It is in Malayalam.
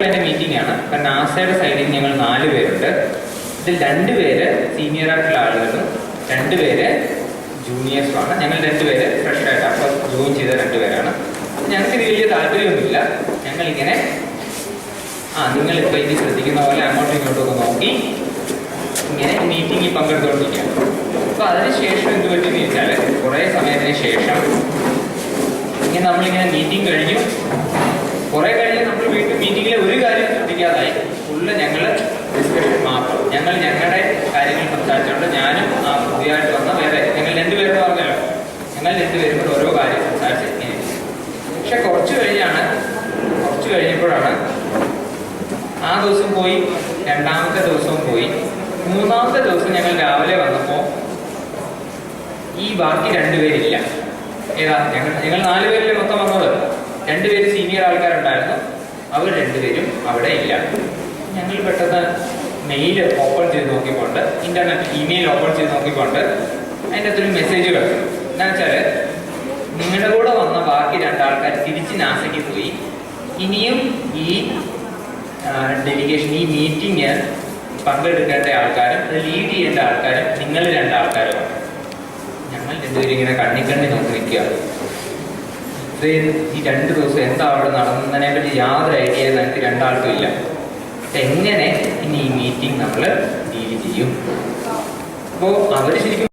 മീറ്റിംഗ് ആണ്. അപ്പം നാസയുടെ സൈഡിൽ ഞങ്ങൾ 4 പേരുണ്ട്. ഇതിൽ 2 പേര് സീനിയർ ആയിട്ടുള്ള ആളുകളും 2 പേര് ജൂനിയേഴ്സുമാണ്. ഞങ്ങൾ 2 പേര് ഫ്രഷ് ആയിട്ട് അപ്പോൾ ജോയിൻ ചെയ്ത 2 പേരാണ്. ഞങ്ങൾക്ക് ഇത് വലിയ താല്പര്യമൊന്നുമില്ല. ഞങ്ങളിങ്ങനെ നിങ്ങളിപ്പോൾ ഇനി ശ്രദ്ധിക്കുന്ന പോലെ അങ്ങോട്ടും ഇങ്ങോട്ടും ഒക്കെ നോക്കി ഇങ്ങനെ മീറ്റിങ്ങിൽ പങ്കെടുത്തുകൊണ്ടിരിക്കുകയാണ്. അപ്പോൾ അതിനുശേഷം എന്ത് പറ്റുമെന്ന് ചോദിച്ചാൽ കുറേ സമയത്തിന് ശേഷം ഇങ്ങനെ നമ്മളിങ്ങനെ മീറ്റിംഗ് കഴിഞ്ഞു. കുറേ കഴിഞ്ഞ് നമ്മൾ വീണ്ടും മീറ്റിങ്ങിലെ ഒരു കാര്യം ശ്രദ്ധിക്കാതായി. ഫുള്ള് ഞങ്ങൾ ഡിസ്കഷൻ മാത്രം. ഞങ്ങളുടെ കാര്യങ്ങൾ സംസാരിച്ചുകൊണ്ട് ഞാനും പുതിയതായിട്ട് വന്ന വേറെ ഞങ്ങൾ 2 പേരോട് പറഞ്ഞല്ലോ, ഞങ്ങൾ 2 പേരും കൂടെ ഓരോ കാര്യം സംസാരിച്ച് ഇങ്ങനെ. പക്ഷെ കുറച്ച് കഴിഞ്ഞപ്പോഴാണ് ആ ദിവസം പോയി, 2ാമത്തെ ദിവസവും പോയി, 3ാമത്തെ ദിവസം ഞങ്ങൾ രാവിലെ വന്നപ്പോൾ ഈ ബാക്കി 2 പേരില്ല. ഏതാ ഞങ്ങൾ 4 പേരിലെ മൊത്തം വന്നത്. 2 പേര് സീനിയർ ആൾക്കാരുണ്ടായിരുന്നു, അവർ 2 പേരും അവിടെ ഇല്ല. ഞങ്ങൾ പെട്ടെന്ന് മെയിൽ ഓപ്പൺ ചെയ്ത് നോക്കിക്കൊണ്ട്, ഇന്റർനെറ്റ് ഇമെയിൽ ഓപ്പൺ ചെയ്ത് നോക്കിക്കൊണ്ട് അതിൻ്റെ അകത്തൊരു മെസ്സേജ് കിടക്കും. എന്താണെന്ന് വെച്ചാൽ നിങ്ങളുടെ കൂടെ വന്ന ബാക്കി 2 ആൾക്കാർ തിരിച്ച് നാസയ്ക്ക് പോയി. ഇനിയും ഈ ഡെലിഗേഷൻ, ഈ മീറ്റിംഗ് പങ്കെടുക്കേണ്ട ആൾക്കാരും അത് ലീഡ് ചെയ്യേണ്ട ആൾക്കാരും നിങ്ങൾ 2 ആൾക്കാരുമാണ്. ഞങ്ങൾ 2 പേരും ഇങ്ങനെ കണ്ണി നോക്കി നിൽക്കുക. ഈ 2 ദിവസം എന്താ അവിടെ നടന്നതിനെ പറ്റി യാതൊരു ഐഡിയ ഞങ്ങൾക്ക് 2 ആൾക്കും ഇല്ല. എങ്ങനെ ഇനി ഈ മീറ്റിംഗ് നമ്മൾ ഡീൽ ചെയ്യും? അപ്പോൾ അവർ ശരിക്കും